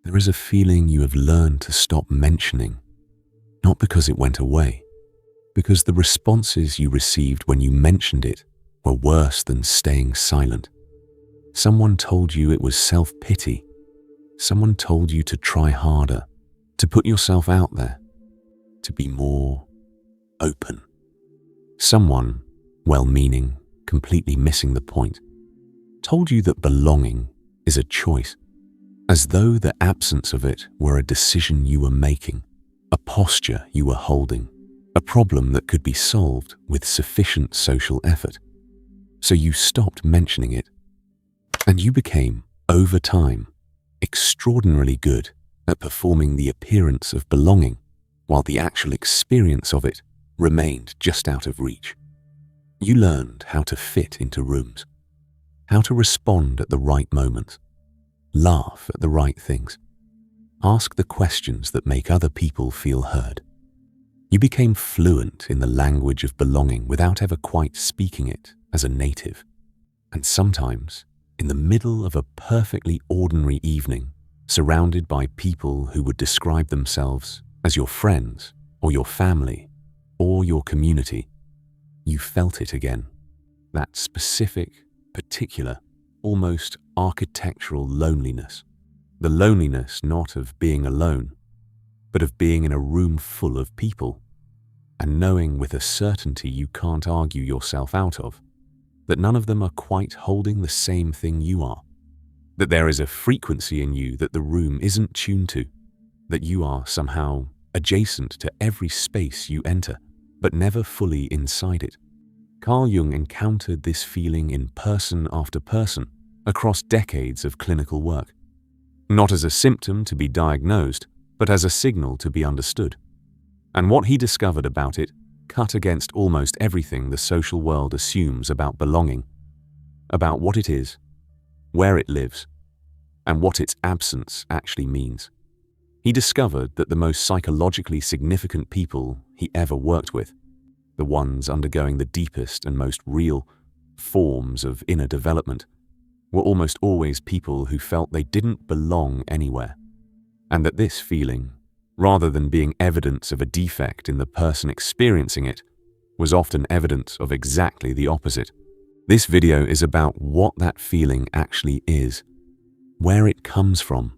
There is a feeling you have learned to stop mentioning, not because it went away, because the responses you received when you mentioned it were worse than staying silent. Someone told you it was self-pity. Someone told you to try harder, to put yourself out there, to be more open. Someone, well-meaning, completely missing the point, told you that belonging is a choice, as though the absence of it were a decision you were making, a posture you were holding, a problem that could be solved with sufficient social effort. So you stopped mentioning it, and you became, over time, extraordinarily good at performing the appearance of belonging, while the actual experience of it remained just out of reach. You learned how to fit into rooms, how to respond at the right moments, laugh at the right things, ask the questions that make other people feel heard. You became fluent in the language of belonging without ever quite speaking it as a native. And sometimes, in the middle of a perfectly ordinary evening, surrounded by people who would describe themselves as your friends or your family or your community, you felt it again. That specific, particular, almost architectural loneliness. The loneliness not of being alone, but of being in a room full of people, and knowing with a certainty you can't argue yourself out of, that none of them are quite holding the same thing you are, that there is a frequency in you that the room isn't tuned to, that you are somehow adjacent to every space you enter, but never fully inside it. Carl Jung encountered this feeling in person after person across decades of clinical work, not as a symptom to be diagnosed, but as a signal to be understood. And what he discovered about it cut against almost everything the social world assumes about belonging, about what it is, where it lives, and what its absence actually means. He discovered that the most psychologically significant people he ever worked with, the ones undergoing the deepest and most real forms of inner development, were almost always people who felt they didn't belong anywhere, and that this feeling, rather than being evidence of a defect in the person experiencing it, was often evidence of exactly the opposite. This video is about what that feeling actually is, where it comes from,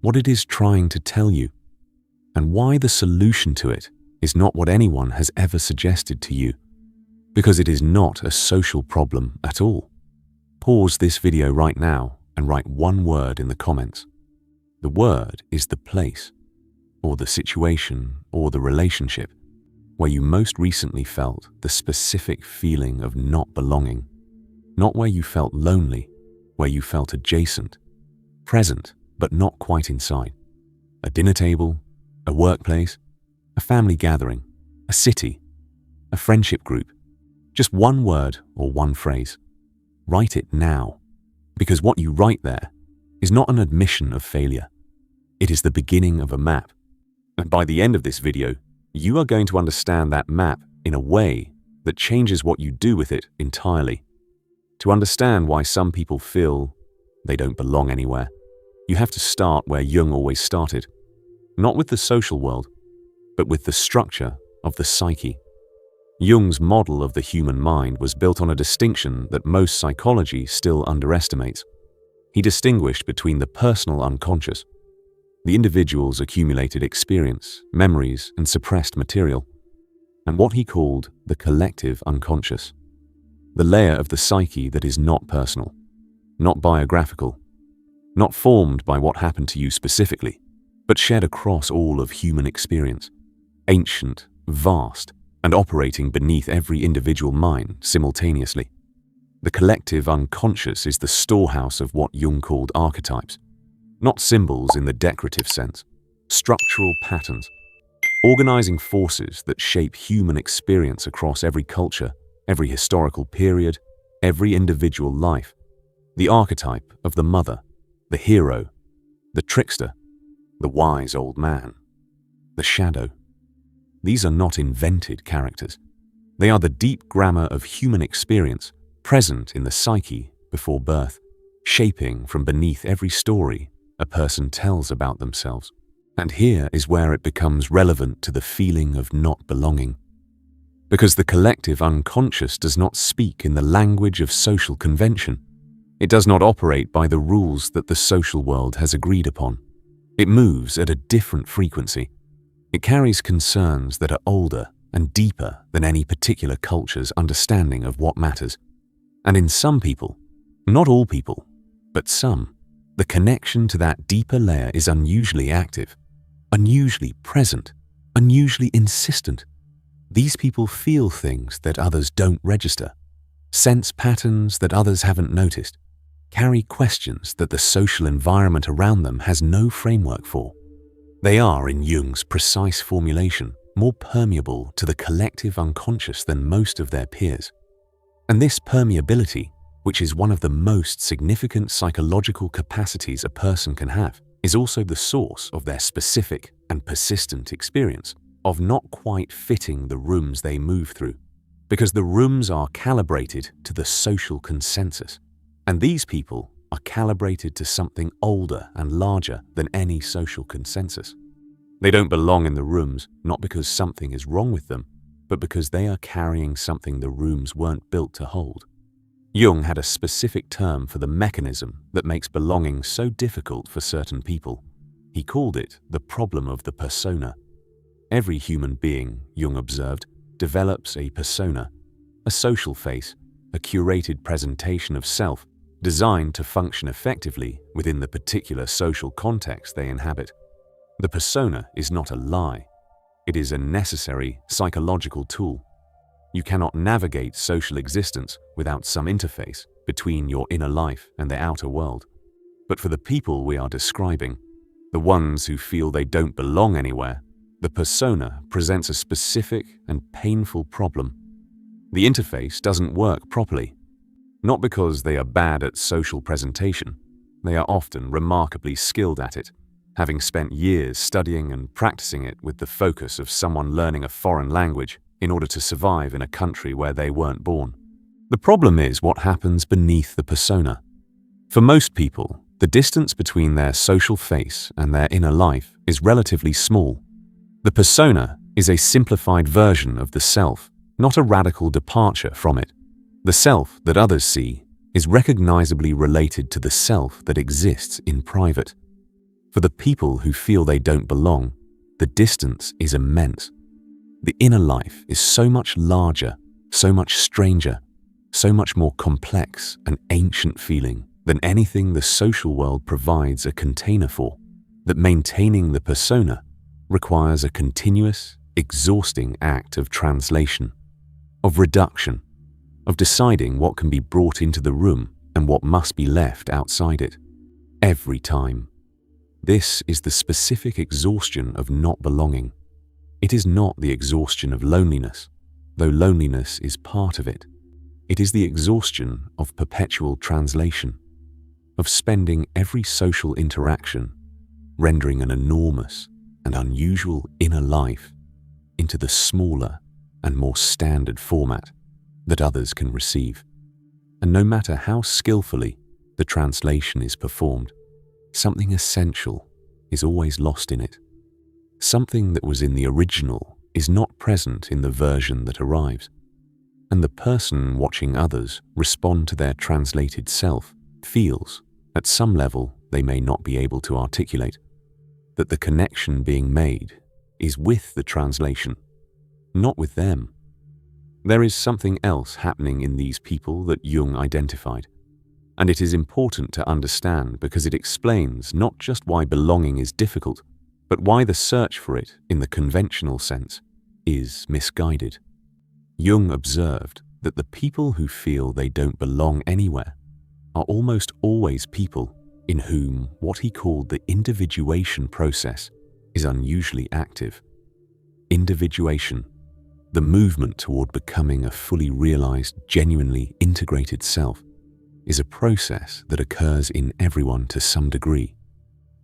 what it is trying to tell you, and why the solution to it is not what anyone has ever suggested to you, because it is not a social problem at all. Pause this video right now and write one word in the comments. The word is the place, or the situation, or the relationship, where you most recently felt the specific feeling of not belonging, not where you felt lonely, where you felt adjacent, present but not quite inside. A dinner table, a workplace, a family gathering, a city, a friendship group. Just one word or one phrase. Write it now, because what you write there is not an admission of failure. It is the beginning of a map. And by the end of this video, you are going to understand that map in a way that changes what you do with it entirely. To understand why some people feel they don't belong anywhere, you have to start where Jung always started, not with the social world, but with the structure of the psyche. Jung's model of the human mind was built on a distinction that most psychology still underestimates. He distinguished between the personal unconscious, the individual's accumulated experience, memories, and suppressed material, and what he called the collective unconscious, the layer of the psyche that is not personal, not biographical, not formed by what happened to you specifically, but shed across all of human experience, ancient, vast, and operating beneath every individual mind simultaneously. The collective unconscious is the storehouse of what Jung called archetypes, not symbols in the decorative sense, structural patterns, organizing forces that shape human experience across every culture, every historical period, every individual life. The archetype of the mother, the hero, the trickster, the wise old man, the shadow. These are not invented characters. They are the deep grammar of human experience, present in the psyche before birth, shaping from beneath every story a person tells about themselves. And here is where it becomes relevant to the feeling of not belonging. Because the collective unconscious does not speak in the language of social convention. It does not operate by the rules that the social world has agreed upon. It moves at a different frequency. It carries concerns that are older and deeper than any particular culture's understanding of what matters. And in some people, not all people, but some, the connection to that deeper layer is unusually active, unusually present, unusually insistent. These people feel things that others don't register, sense patterns that others haven't noticed, carry questions that the social environment around them has no framework for. They are, in Jung's precise formulation, more permeable to the collective unconscious than most of their peers. And this permeability, which is one of the most significant psychological capacities a person can have, is also the source of their specific and persistent experience of not quite fitting the rooms they move through, because the rooms are calibrated to the social consensus, and these people are calibrated to something older and larger than any social consensus. They don't belong in the rooms, not because something is wrong with them, but because they are carrying something the rooms weren't built to hold. Jung had a specific term for the mechanism that makes belonging so difficult for certain people. He called it the problem of the persona. Every human being, Jung observed, develops a persona, a social face, a curated presentation of self, designed to function effectively within the particular social context they inhabit. The persona is not a lie. It is a necessary psychological tool. You cannot navigate social existence without some interface between your inner life and the outer world. But for the people we are describing, the ones who feel they don't belong anywhere, the persona presents a specific and painful problem. The interface doesn't work properly. Not because they are bad at social presentation. They are often remarkably skilled at it, having spent years studying and practicing it with the focus of someone learning a foreign language in order to survive in a country where they weren't born. The problem is what happens beneath the persona. For most people, the distance between their social face and their inner life is relatively small. The persona is a simplified version of the self, not a radical departure from it. The self that others see is recognizably related to the self that exists in private. For the people who feel they don't belong, the distance is immense. The inner life is so much larger, so much stranger, so much more complex and ancient feeling than anything the social world provides a container for, that maintaining the persona requires a continuous, exhausting act of translation, of reduction, of deciding what can be brought into the room and what must be left outside it, every time. This is the specific exhaustion of not belonging. It is not the exhaustion of loneliness, though loneliness is part of it. It is the exhaustion of perpetual translation, of spending every social interaction rendering an enormous and unusual inner life into the smaller and more standard format that others can receive. And no matter how skillfully the translation is performed, something essential is always lost in it. Something that was in the original is not present in the version that arrives. And the person watching others respond to their translated self feels, at some level they may not be able to articulate, that the connection being made is with the translation, not with them. There is something else happening in these people that Jung identified, and it is important to understand because it explains not just why belonging is difficult, but why the search for it, in the conventional sense, is misguided. Jung observed that the people who feel they don't belong anywhere are almost always people in whom what he called the individuation process is unusually active. Individuation, the movement toward becoming a fully realized, genuinely integrated self, is a process that occurs in everyone to some degree.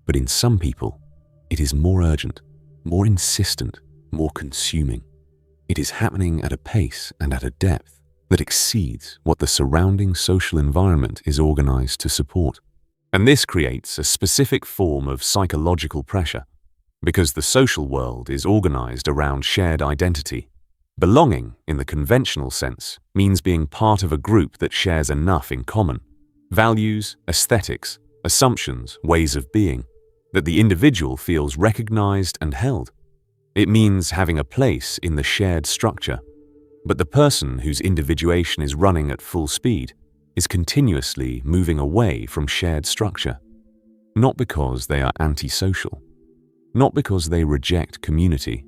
But in some people, it is more urgent, more insistent, more consuming. It is happening at a pace and at a depth that exceeds what the surrounding social environment is organized to support. And this creates a specific form of psychological pressure, because the social world is organized around shared identity. Belonging, in the conventional sense, means being part of a group that shares enough in common: values, aesthetics, assumptions, ways of being, that the individual feels recognized and held. It means having a place in the shared structure. But the person whose individuation is running at full speed is continuously moving away from shared structure, not because they are antisocial, not because they reject community,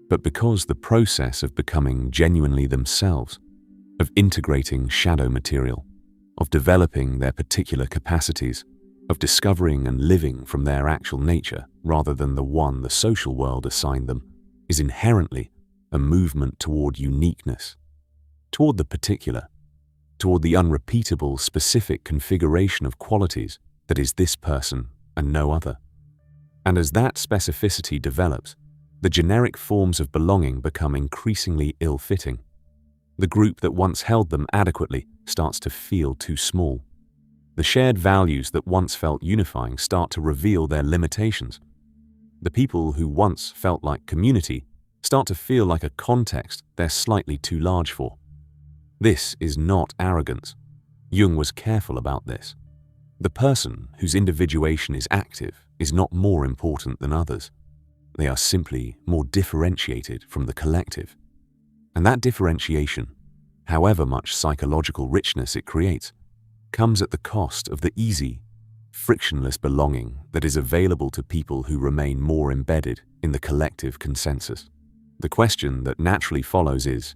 but because the process of becoming genuinely themselves, of integrating shadow material, of developing their particular capacities, of discovering and living from their actual nature rather than the one the social world assigned them, is inherently a movement toward uniqueness, toward the particular, toward the unrepeatable specific configuration of qualities that is this person and no other. And as that specificity develops, the generic forms of belonging become increasingly ill-fitting. The group that once held them adequately starts to feel too small. The shared values that once felt unifying start to reveal their limitations. The people who once felt like community start to feel like a context they're slightly too large for. This is not arrogance. Jung was careful about this. The person whose individuation is active is not more important than others. They are simply more differentiated from the collective. And that differentiation, however much psychological richness it creates, comes at the cost of the easy, frictionless belonging that is available to people who remain more embedded in the collective consensus. The question that naturally follows is,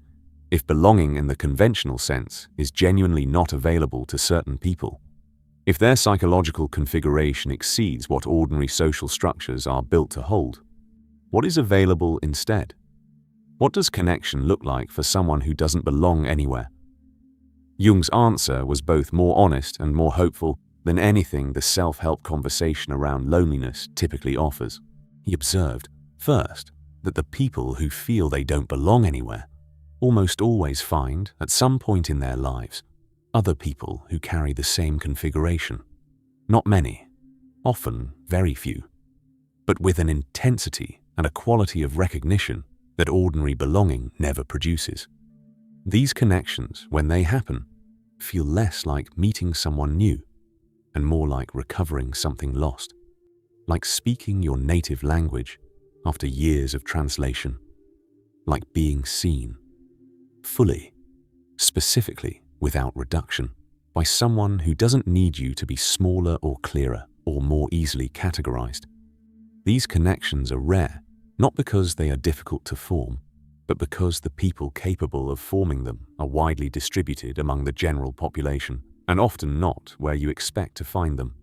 if belonging in the conventional sense is genuinely not available to certain people, if their psychological configuration exceeds what ordinary social structures are built to hold, what is available instead? What does connection look like for someone who doesn't belong anywhere? Jung's answer was both more honest and more hopeful than anything the self-help conversation around loneliness typically offers. He observed, first, that the people who feel they don't belong anywhere almost always find, at some point in their lives, other people who carry the same configuration. Not many, often very few, but with an intensity and a quality of recognition that ordinary belonging never produces. These connections, when they happen, feel less like meeting someone new and more like recovering something lost, like speaking your native language after years of translation, like being seen, fully, specifically, without reduction, by someone who doesn't need you to be smaller or clearer or more easily categorized. These connections are rare, not because they are difficult to form, but because the people capable of forming them are widely distributed among the general population, and often not where you expect to find them.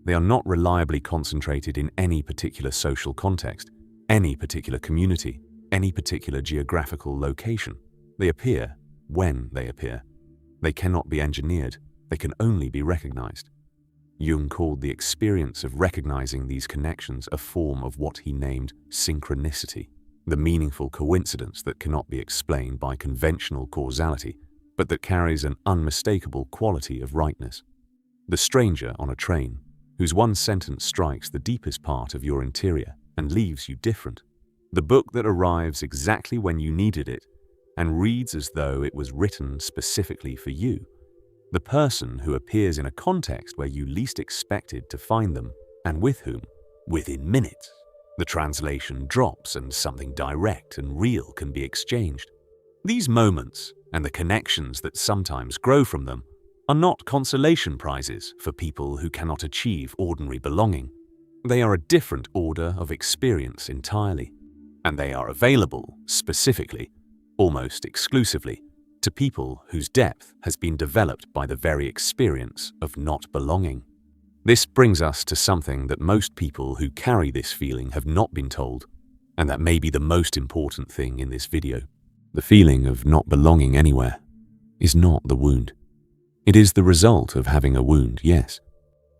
They are not reliably concentrated in any particular social context, any particular community, any particular geographical location. They appear when they appear. They cannot be engineered, they can only be recognized. Jung called the experience of recognizing these connections a form of what he named synchronicity, the meaningful coincidence that cannot be explained by conventional causality, but that carries an unmistakable quality of rightness. The stranger on a train, whose one sentence strikes the deepest part of your interior and leaves you different. The book that arrives exactly when you needed it and reads as though it was written specifically for you. The person who appears in a context where you least expected to find them and with whom, within minutes, the translation drops and something direct and real can be exchanged. These moments and the connections that sometimes grow from them are not consolation prizes for people who cannot achieve ordinary belonging. They are a different order of experience entirely, and they are available specifically, almost exclusively, to people whose depth has been developed by the very experience of not belonging. This brings us to something that most people who carry this feeling have not been told, and that may be the most important thing in this video. The feeling of not belonging anywhere is not the wound. It is the result of having a wound, yes,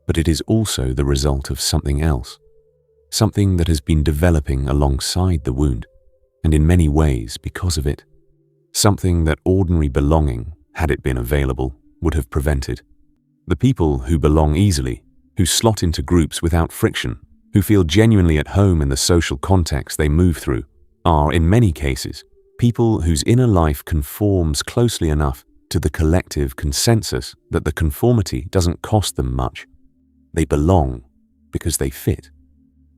but it is also the result of something else, something that has been developing alongside the wound, and in many ways because of it. Something that ordinary belonging, had it been available, would have prevented. The people who belong easily, who slot into groups without friction, who feel genuinely at home in the social context they move through, are, in many cases, people whose inner life conforms closely enough to the collective consensus that the conformity doesn't cost them much. They belong because they fit.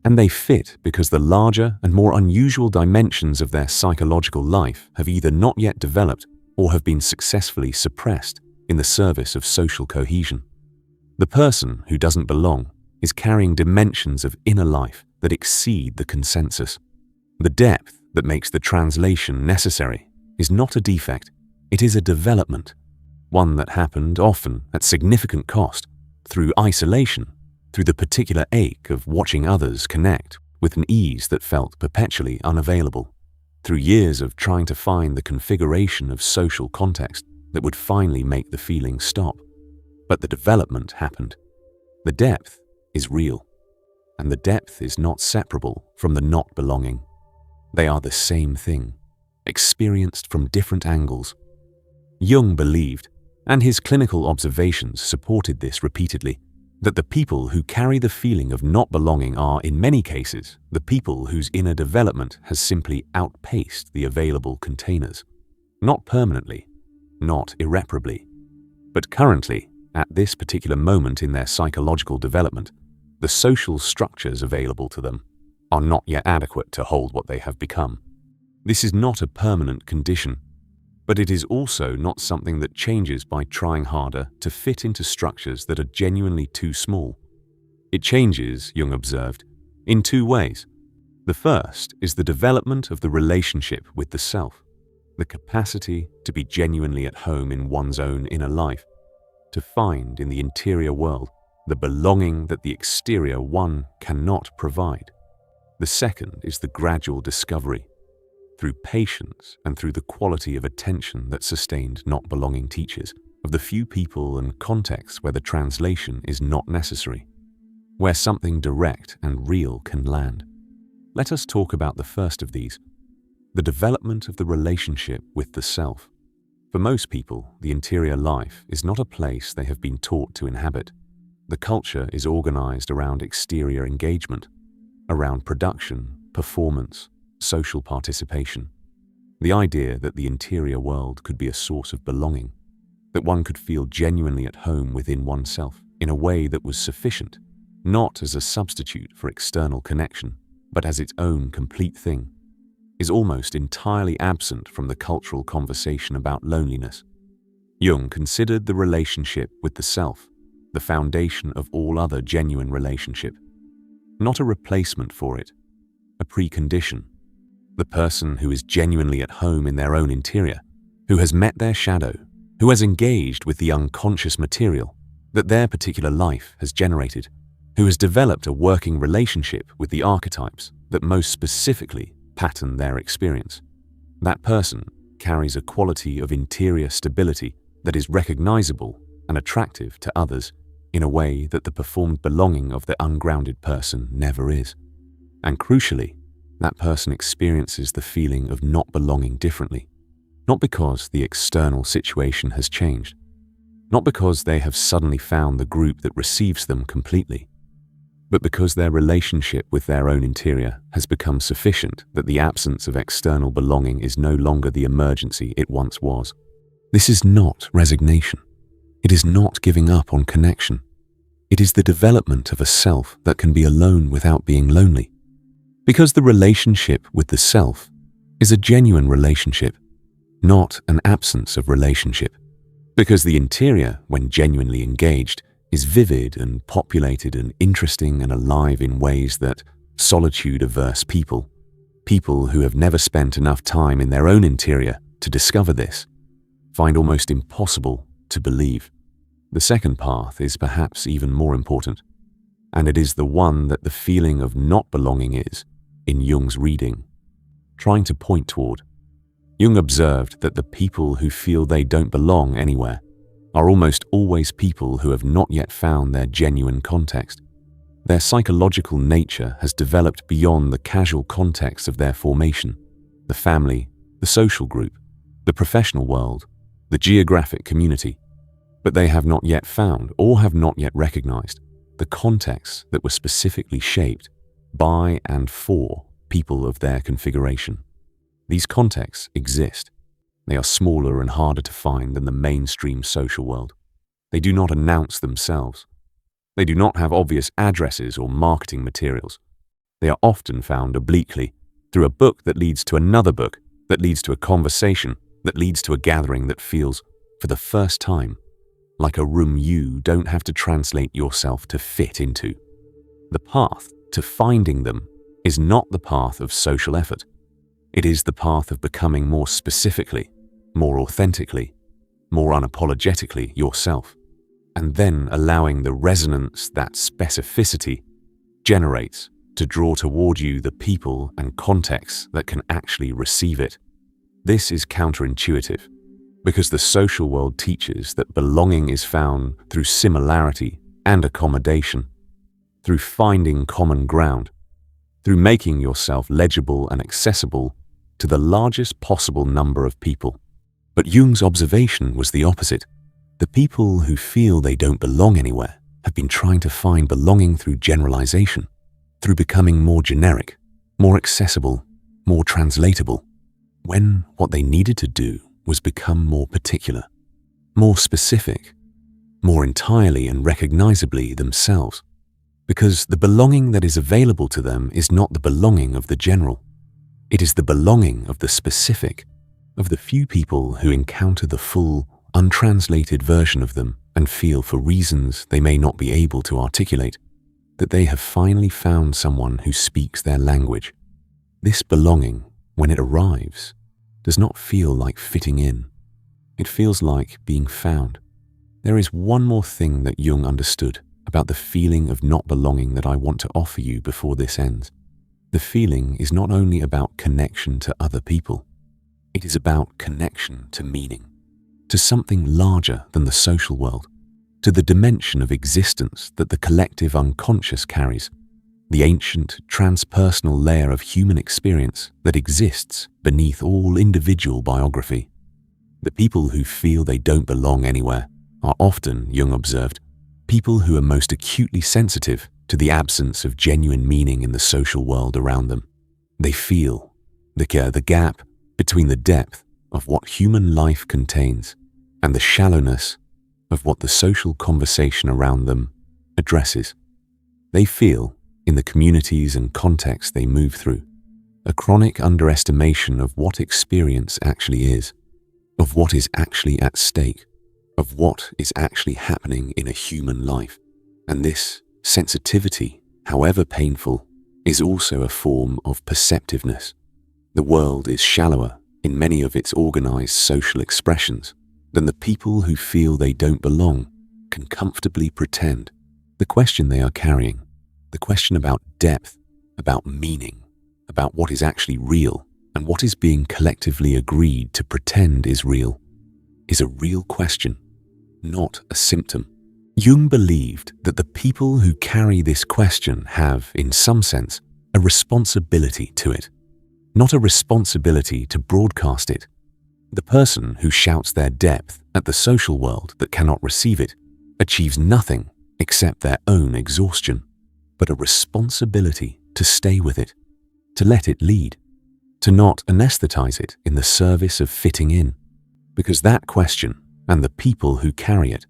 And they fit because the larger and more unusual dimensions of their psychological life have either not yet developed or have been successfully suppressed in the service of social cohesion. The person who doesn't belong is carrying dimensions of inner life that exceed the consensus. The depth that makes the translation necessary is not a defect, it is a development, one that happened often at significant cost, through isolation, through the particular ache of watching others connect with an ease that felt perpetually unavailable, through years of trying to find the configuration of social context that would finally make the feeling stop. But the development happened. The depth is real, and the depth is not separable from the not belonging. They are the same thing, experienced from different angles. Jung believed, and his clinical observations supported this repeatedly, that the people who carry the feeling of not belonging are, in many cases, the people whose inner development has simply outpaced the available containers. Not permanently, not irreparably, but currently, at this particular moment in their psychological development, the social structures available to them are not yet adequate to hold what they have become. This is not a permanent condition, but it is also not something that changes by trying harder to fit into structures that are genuinely too small. It changes, Jung observed, in two ways. The first is the development of the relationship with the self, the capacity to be genuinely at home in one's own inner life, to find in the interior world the belonging that the exterior one cannot provide. The second is the gradual discovery, through patience and through the quality of attention that sustained not belonging teachers, of the few people and contexts where the translation is not necessary, where something direct and real can land. Let us talk about the first of these, the development of the relationship with the self. For most people, the interior life is not a place they have been taught to inhabit. The culture is organized around exterior engagement, around production, performance, social participation. The idea that the interior world could be a source of belonging, that one could feel genuinely at home within oneself in a way that was sufficient, not as a substitute for external connection, but as its own complete thing, is almost entirely absent from the cultural conversation about loneliness. Jung considered the relationship with the self the foundation of all other genuine relationship, not a replacement for it, a precondition. The person who is genuinely at home in their own interior, who has met their shadow, who has engaged with the unconscious material that their particular life has generated, who has developed a working relationship with the archetypes that most specifically pattern their experience. That person carries a quality of interior stability that is recognizable and attractive to others in a way that the performed belonging of the ungrounded person never is. And crucially, that person experiences the feeling of not belonging differently, not because the external situation has changed, not because they have suddenly found the group that receives them completely, but because their relationship with their own interior has become sufficient that the absence of external belonging is no longer the emergency it once was. This is not resignation. It is not giving up on connection. It is the development of a self that can be alone without being lonely. Because the relationship with the self is a genuine relationship, not an absence of relationship. Because the interior, when genuinely engaged, is vivid and populated and interesting and alive in ways that solitude-averse people who have never spent enough time in their own interior to discover this, find almost impossible to believe. The second path is perhaps even more important, and it is the one that the feeling of not belonging is, in Jung's reading, trying to point toward. Jung observed that the people who feel they don't belong anywhere are almost always people who have not yet found their genuine context. Their psychological nature has developed beyond the casual context of their formation, the family, the social group, the professional world, the geographic community, but they have not yet found or have not yet recognized the contexts that were specifically shaped by and for people of their configuration. These contexts exist. They are smaller and harder to find than the mainstream social world. They do not announce themselves. They do not have obvious addresses or marketing materials. They are often found obliquely, through a book that leads to another book, that leads to a conversation, that leads to a gathering that feels, for the first time, like a room you don't have to translate yourself to fit into. The path to finding them is not the path of social effort. It is the path of becoming more specifically, more authentically, more unapologetically yourself, and then allowing the resonance that specificity generates to draw toward you the people and contexts that can actually receive it. This is counterintuitive, because the social world teaches that belonging is found through similarity and accommodation, through finding common ground, through making yourself legible and accessible to the largest possible number of people. But Jung's observation was the opposite. The people who feel they don't belong anywhere have been trying to find belonging through generalization, through becoming more generic, more accessible, more translatable, when what they needed to do was become more particular, more specific, more entirely and recognizably themselves, because the belonging that is available to them is not the belonging of the general. It is the belonging of the specific, of the few people who encounter the full, untranslated version of them and feel, for reasons they may not be able to articulate, that they have finally found someone who speaks their language. This belonging, when it arrives, does not feel like fitting in. It feels like being found. There is one more thing that Jung understood about the feeling of not belonging that I want to offer you before this ends. The feeling is not only about connection to other people. It is about connection to meaning, to something larger than the social world, to the dimension of existence that the collective unconscious carries, the ancient transpersonal layer of human experience that exists beneath all individual biography. The people who feel they don't belong anywhere are often, Jung observed, people who are most acutely sensitive to the absence of genuine meaning in the social world around them. They feel the gap between the depth of what human life contains and the shallowness of what the social conversation around them addresses. They feel, in the communities and contexts they move through, a chronic underestimation of what experience actually is, of what is actually at stake, of what is actually happening in a human life. And this sensitivity, however painful, is also a form of perceptiveness. The world is shallower in many of its organized social expressions than the people who feel they don't belong can comfortably pretend. The question they are carrying, the question about depth, about meaning, about what is actually real and what is being collectively agreed to pretend is real, is a real question, not a symptom. Jung believed that the people who carry this question have, in some sense, a responsibility to it, not a responsibility to broadcast it. The person who shouts their depth at the social world that cannot receive it achieves nothing except their own exhaustion, but a responsibility to stay with it, to let it lead, to not anesthetize it in the service of fitting in, because that question and the people who carry it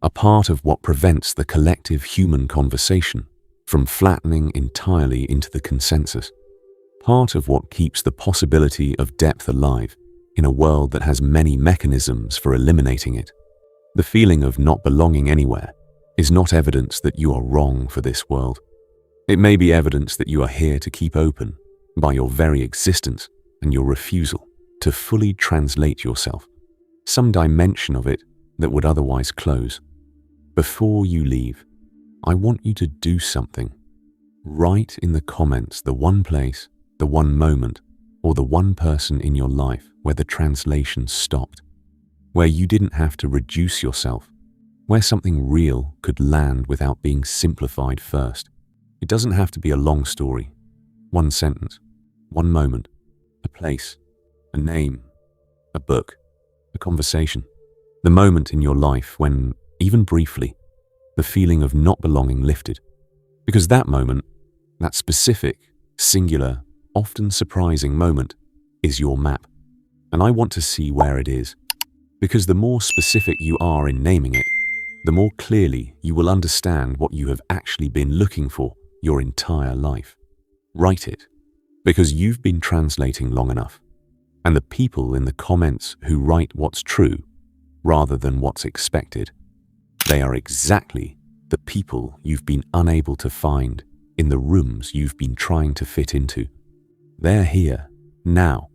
are part of what prevents the collective human conversation from flattening entirely into the consensus, part of what keeps the possibility of depth alive in a world that has many mechanisms for eliminating it. The feeling of not belonging anywhere is not evidence that you are wrong for this world. It may be evidence that you are here to keep open by your very existence and your refusal to fully translate yourself, some dimension of it that would otherwise close. Before you leave, I want you to do something. Write in the comments the one place, the one moment, or the one person in your life where the translation stopped, where you didn't have to reduce yourself, where something real could land without being simplified first. It doesn't have to be a long story. One sentence, one moment, a place, a name, a book, a conversation. The moment in your life when, even briefly, the feeling of not belonging lifted. Because that moment, that specific, singular, often surprising moment, is your map. And I want to see where it is. Because the more specific you are in naming it, the more clearly you will understand what you have actually been looking for your entire life. Write it, because you've been translating long enough. And the people in the comments who write what's true, rather than what's expected, they are exactly the people you've been unable to find in the rooms you've been trying to fit into. They're here, now,